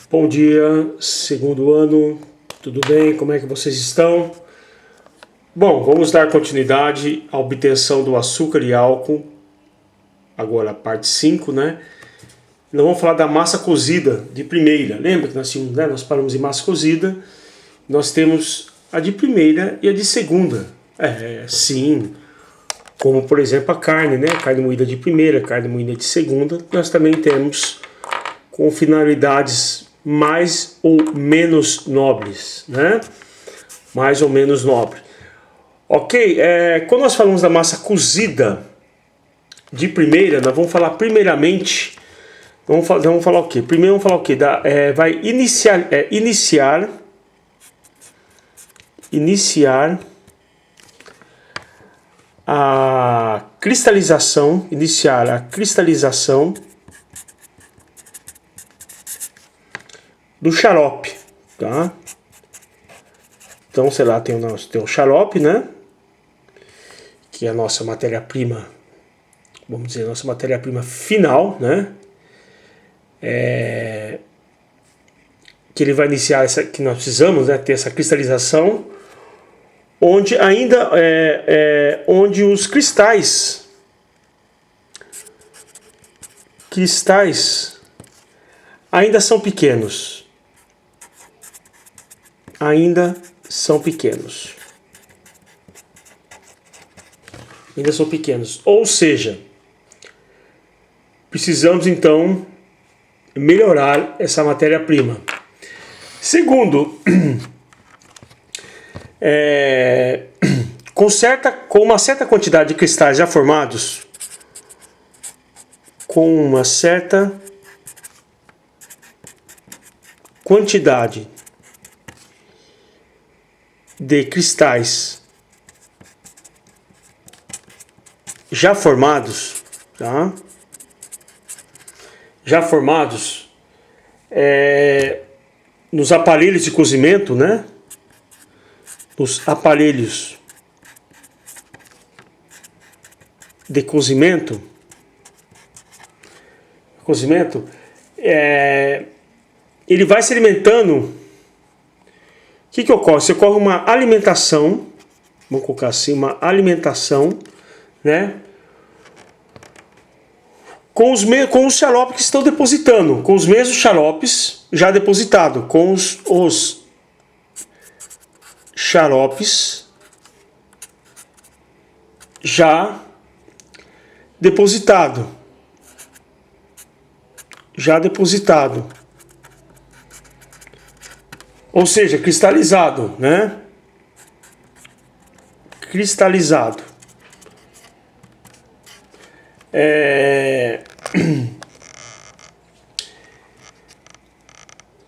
Bom dia, segundo ano, tudo bem? Como é que vocês estão? Bom, vamos dar continuidade à obtenção do açúcar e álcool, agora a parte 5, né? Nós vamos falar da massa cozida de primeira. Lembra que nós paramos em massa cozida, nós temos a de primeira e a de segunda. Sim, como por exemplo a carne, né? Carne moída de primeira, carne moída de segunda. Nós também temos com finalidades mais ou menos nobres, né? Mais ou menos nobre. Ok, quando nós falamos da massa cozida de primeira, nós vamos falar primeiramente, vamos falar o quê? Primeiro vamos falar o quê? Vai iniciar a cristalização, do xarope, tá? Então, sei lá, tem o xarope, né? Que é a nossa matéria-prima, vamos dizer, a nossa matéria-prima final, né? Que ele vai iniciar que nós precisamos, né? Ter essa cristalização, onde ainda onde os cristais ainda são pequenos. Ainda são pequenos. Ou seja, precisamos então melhorar essa matéria-prima. Segundo, com uma certa quantidade de cristais já formados, com uma certa quantidade de cristais já formados, tá? Nos aparelhos de cozimento, né? Nos aparelhos de cozimento, ele vai se alimentando. O que ocorre? Se ocorre uma alimentação, vamos colocar assim, uma alimentação, né? Com os xaropes que estão depositando, com os mesmos xaropes já depositados, com os xaropes já depositado. Ou seja, cristalizado, né? Cristalizado.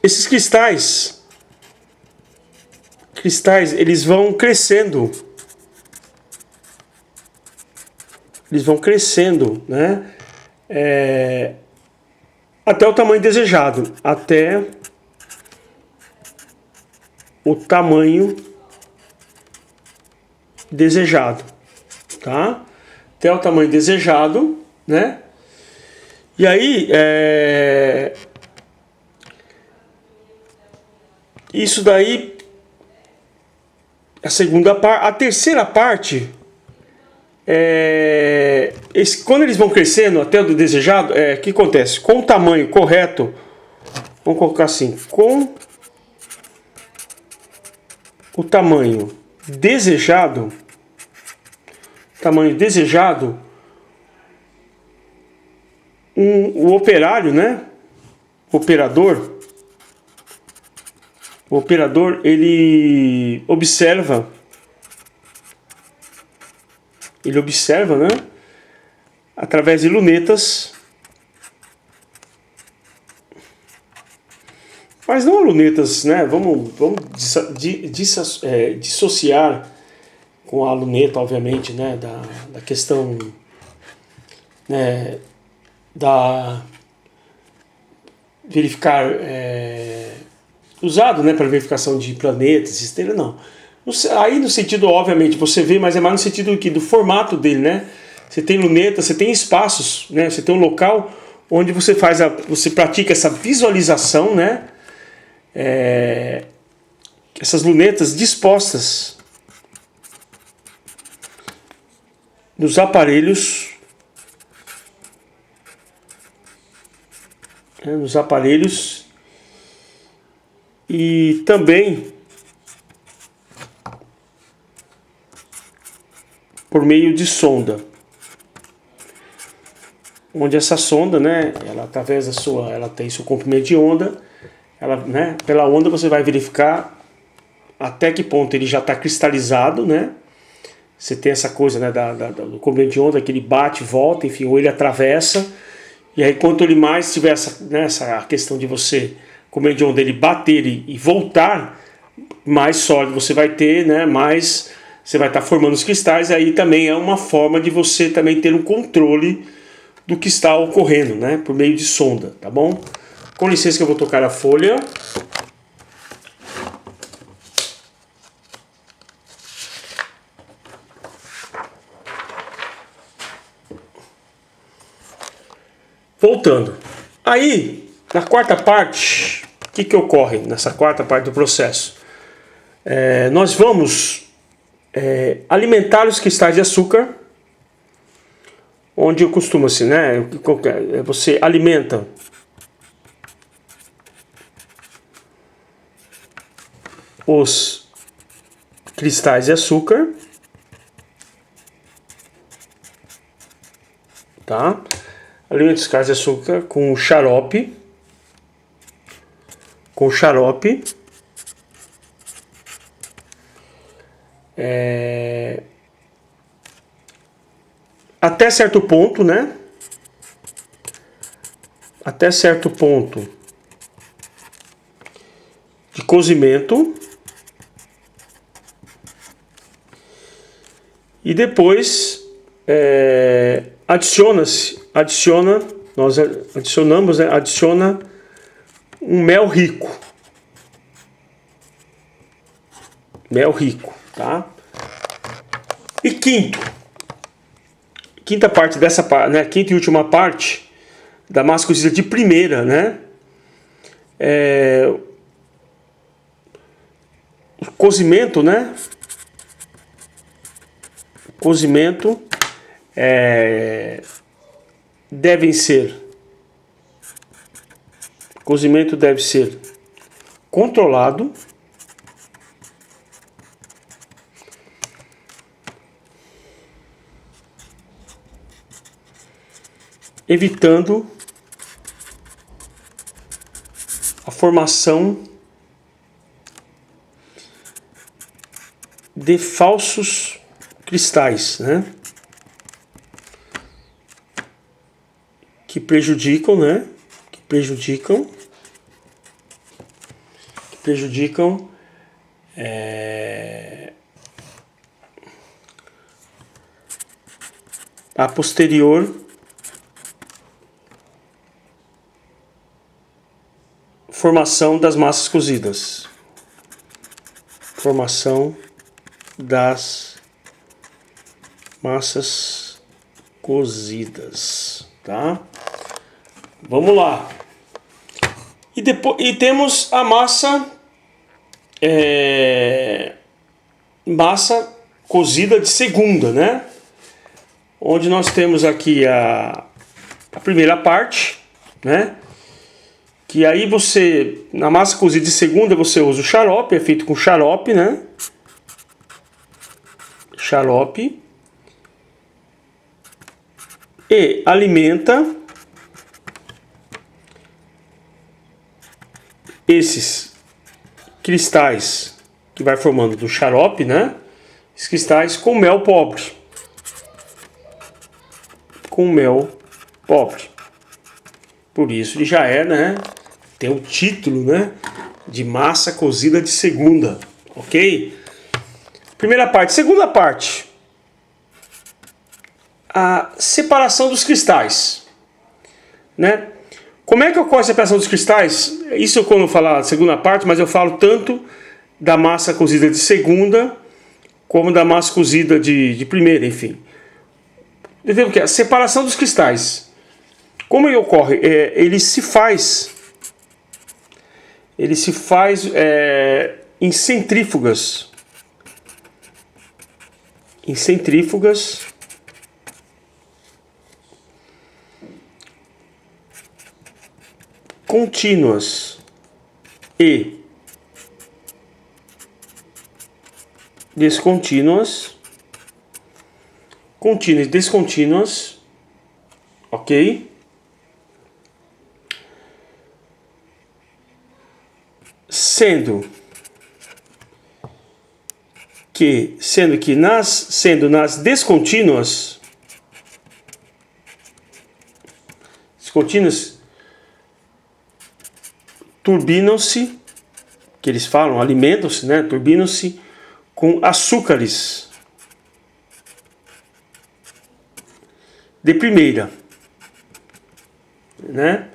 Esses cristais, eles vão crescendo. Né? Até o tamanho desejado. Até o tamanho desejado, tá? Até o tamanho desejado, né? E aí, isso daí, a terceira parte, quando eles vão crescendo até o desejado, o que acontece? Com o tamanho correto, vamos colocar assim, com o tamanho desejado, o operário, né? O operador, ele observa, né? Através de lunetas, mas não lunetas, né? Vamos dissociar com a luneta, obviamente, né? Da questão, né? Da verificar, usado, né? Para verificação de planetas, estrelas, não. Aí no sentido, obviamente, você vê, mas é mais no sentido do formato dele, né? Você tem luneta, você tem espaços, né? Você tem um local onde você pratica essa visualização, né? essas lunetas dispostas nos aparelhos, e também por meio de sonda, onde essa sonda, né, ela através da sua, ela tem seu comprimento de onda, ela, né, pela onda você vai verificar até que ponto ele já está cristalizado, né? Você tem essa coisa, né, do comprimento de onda que ele bate, volta, enfim, ou ele atravessa. E aí quanto ele mais tiver essa, né, essa questão de você, comprimento de onda, ele bater e voltar, mais sólido você vai ter, né? Mais você vai estar formando os cristais. Aí também é uma forma de você também ter um controle do que está ocorrendo, né? Por meio de sonda, tá bom? Com licença que eu vou tocar a folha. Voltando. Aí, na quarta parte, o que ocorre nessa quarta parte do processo? Nós vamos alimentar os cristais de açúcar, onde costuma-se, né? Você alimenta os cristais de açúcar, tá? Alimenta os cristais de açúcar com xarope, até certo ponto, né? Até certo ponto de cozimento. E depois nós adicionamos, né? Adiciona um mel rico. Mel rico, tá? E quinta parte dessa parte, né? Quinta e última parte da massa cozida de primeira, né? O cozimento, né? O cozimento deve ser controlado, evitando a formação de falsos cristais, né? Que prejudicam, né? Que prejudicam a posterior formação das massas cozidas. Formação das massas cozidas, tá? Vamos lá. E temos a massa cozida de segunda, né? Onde nós temos aqui a primeira parte, né? Que aí você, na massa cozida de segunda, você usa o xarope, é feito com xarope, né? Xarope. E alimenta esses cristais que vai formando do xarope, né? Esses cristais com mel pobre. Com mel pobre. Por isso ele já é, né? Tem o título, né? De massa cozida de segunda, ok? Primeira parte. Segunda parte. A separação dos cristais, né? Como é que ocorre a separação dos cristais? Isso quando eu falar segunda parte, mas eu falo tanto da massa cozida de segunda como da massa cozida de primeira, enfim. Entendeu o que é? A separação dos cristais. Como ele ocorre? Ele se faz ele se faz em centrífugas. Em centrífugas contínuas e descontínuas, contínuas e descontínuas, ok? Sendo nas descontínuas, turbinam-se, que eles falam, alimentam-se, né? Turbinam-se com açúcares de primeira, né?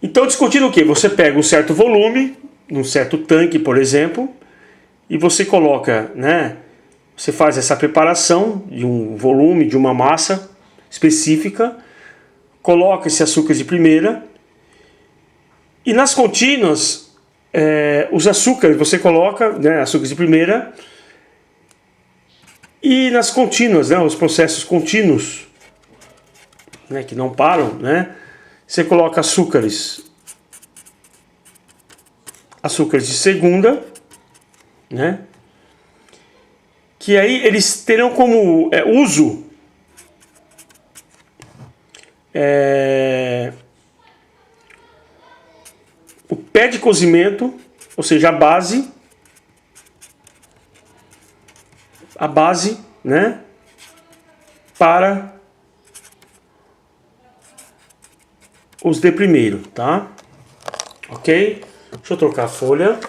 Então, descontínuo o quê? Você pega um certo volume, num certo tanque, por exemplo, e você coloca, né? Você faz essa preparação de um volume, de uma massa específica, coloca esse açúcar de primeira, e nas contínuas, os açúcares você coloca, né? Açúcares de primeira, e nas contínuas, né? Os processos contínuos, né? Que não param, né? Você coloca açúcares de segunda, né? Que aí eles terão como uso o pé de cozimento, ou seja, a base, né? Para os de primeiro, tá? Ok? Deixa eu trocar a folha.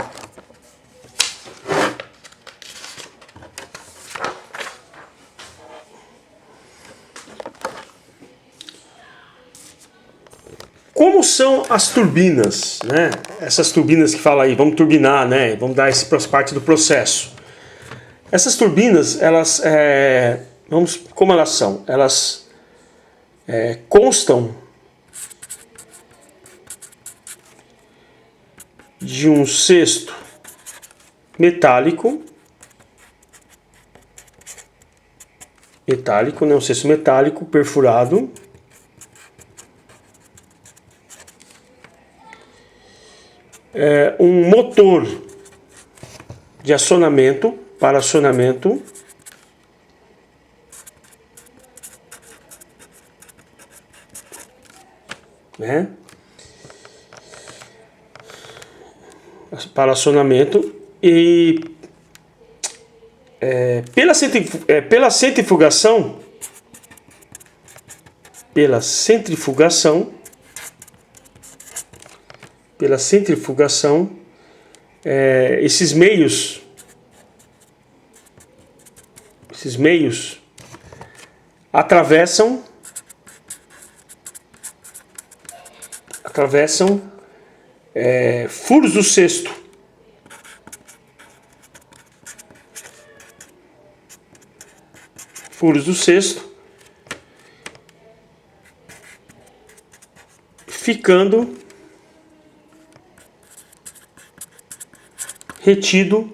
Como são as turbinas, né? Essas turbinas que fala aí, vamos turbinar, né? Vamos dar essa parte do processo. Essas turbinas, elas, como elas são? Elas constam de um cesto metálico, né? Um cesto metálico perfurado, um motor de acionamento, para acionamento, né? Para acionamento e pela centrifugação, esses meios atravessam furos do cesto, ficando retido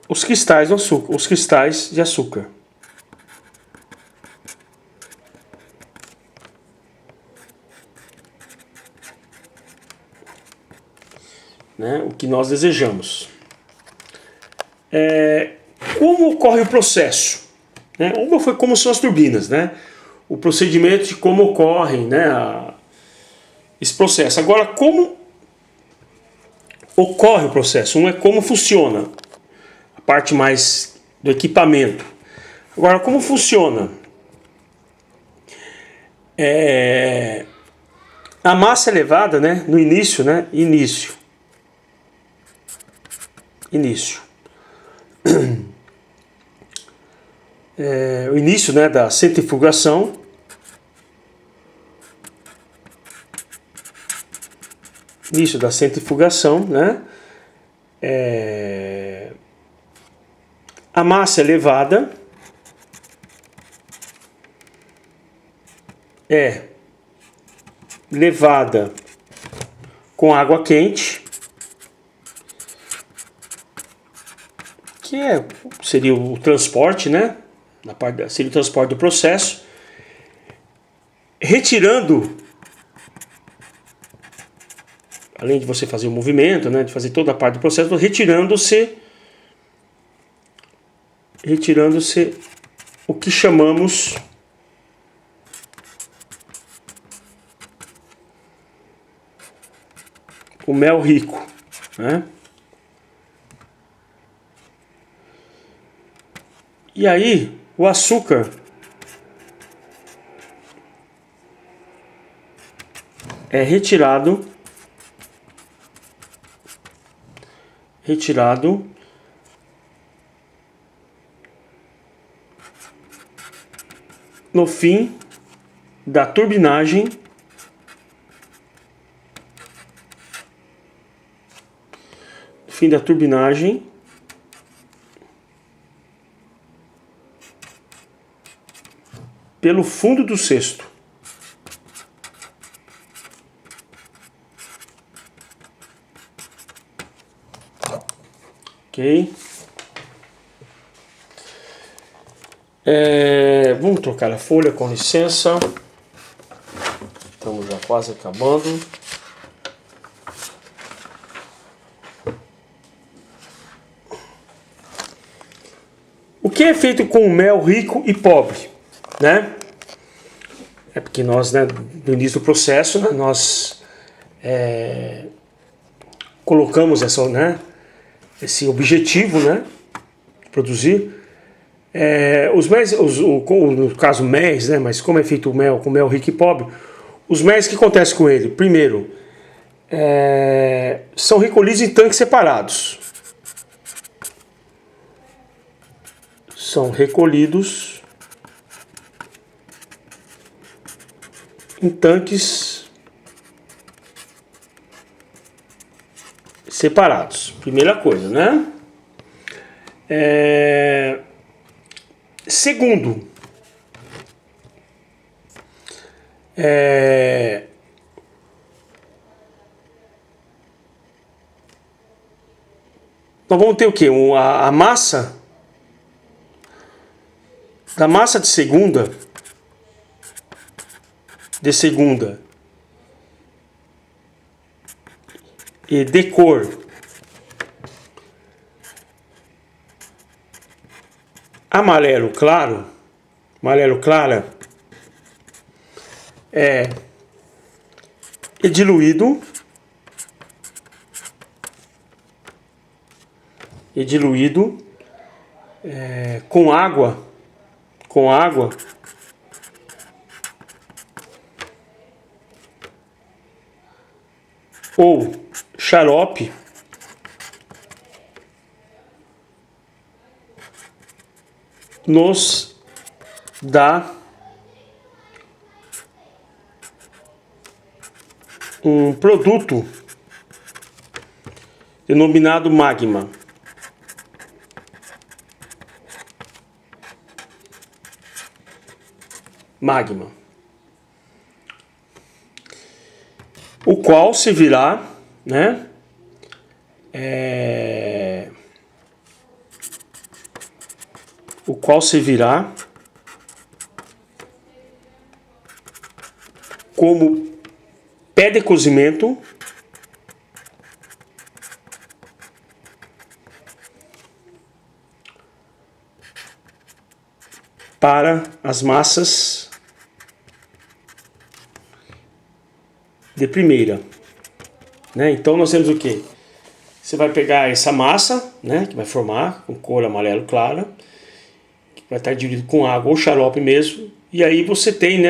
os cristais de açúcar. Né, o que nós desejamos. Como ocorre o processo? Né? Como são as turbinas, né? O procedimento de como ocorre, né, esse processo. Agora, como ocorre o processo? Um é como funciona, a parte mais do equipamento. Agora, como funciona? A massa elevada, né, no início, né, início. O início, né, da centrifugação. Né? A massa elevada é levada com água quente, que seria o transporte, né? Seria o transporte do processo, retirando, além de você fazer o movimento, né, de fazer toda a parte do processo, retirando-se o que chamamos o mel rico, né? E aí, o açúcar é retirado no fim da turbinagem pelo fundo do cesto. Ok? Vamos trocar a folha, com licença. Estamos já quase acabando. O que é feito com o mel rico e pobre, né? É porque nós, né, no início do processo, né, nós colocamos esse objetivo, né, de produzir. Os méis, no caso méis, né, mas como é feito o mel com mel rico e pobre, os méis, o que acontece com ele? Primeiro, são recolhidos em tanques separados. São recolhidos em tanques separados. Primeira coisa, né? Segundo, nós vamos ter o quê? A massa da massa de segunda e de cor amarelo clara é diluído com água ou xarope nos dá um produto denominado magma. O qual servirá, né, como pé de cozimento para as massas de primeira, né? Então nós temos o que? Você vai pegar essa massa, né, que vai formar com cor amarelo clara, que vai estar diluído com água ou xarope mesmo, e aí você tem,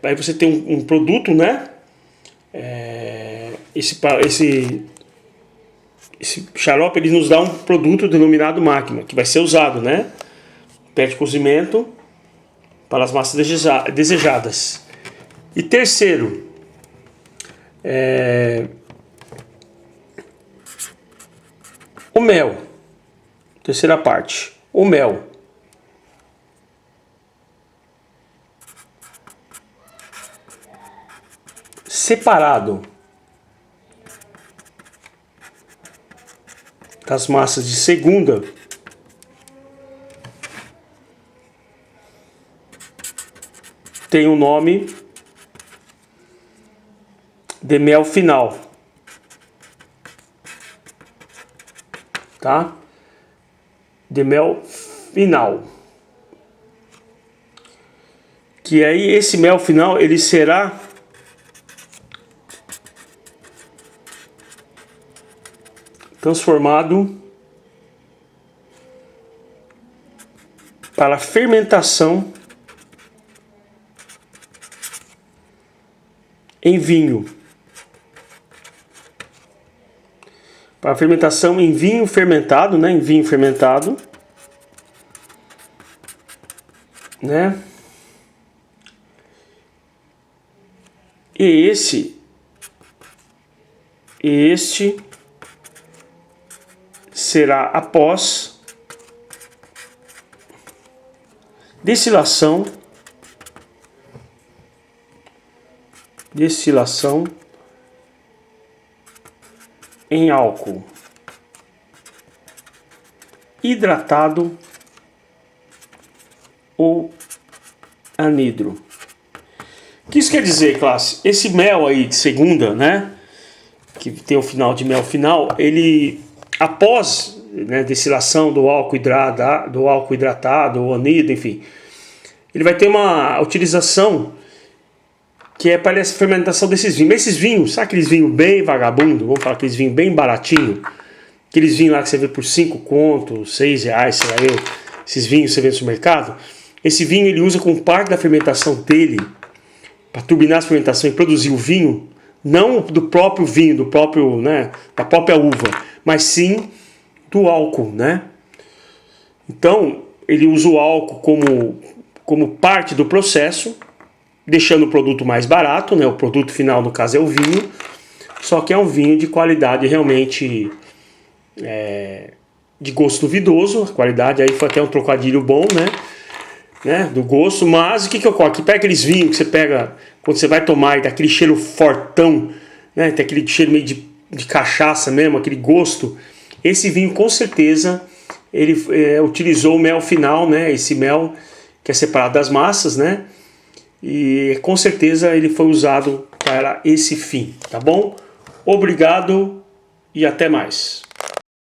aí você tem um produto, né? Esse xarope ele nos dá um produto denominado magma, que vai ser usado, né? Pé de cozimento para as massas desejadas. E terceiro, o mel. Terceira parte, o mel. separado das massas de segunda, tem o nome de mel final, tá? De mel final. Que aí esse mel final ele será transformado para fermentação em vinho. Para fermentação em vinho fermentado, né? Em vinho fermentado, né? E este será após destilação em álcool hidratado ou anidro. O que isso quer dizer, classe? Esse mel aí de segunda, né, que tem o final de mel final, ele após, né, destilação do álcool hidratado ou anidro, enfim, ele vai ter uma utilização que é para essa fermentação desses vinhos. Esses vinhos, sabe aqueles vinhos bem vagabundo? Vamos falar aqueles vinhos bem baratinho, aqueles vinhos lá que você vê por 5 contos, 6 reais, sei lá eu, esses vinhos que você vê no supermercado. Esse vinho ele usa como parte da fermentação dele para turbinar a fermentação e produzir o vinho, não do próprio vinho, do próprio, né, da própria uva, mas sim do álcool, né? Então, ele usa o álcool como parte do processo, deixando o produto mais barato, né? O produto final, no caso, é o vinho, só que é um vinho de qualidade realmente de gosto duvidoso. A qualidade aí foi até um trocadilho bom, né? Do gosto, mas o que ocorre? Que pega aqueles vinhos que você pega quando você vai tomar e dá aquele cheiro fortão, né? Tem aquele cheiro meio de cachaça mesmo, aquele gosto. Esse vinho com certeza ele utilizou o mel final, né? Esse mel que é separado das massas, né? E com certeza ele foi usado para esse fim, tá bom? Obrigado e até mais.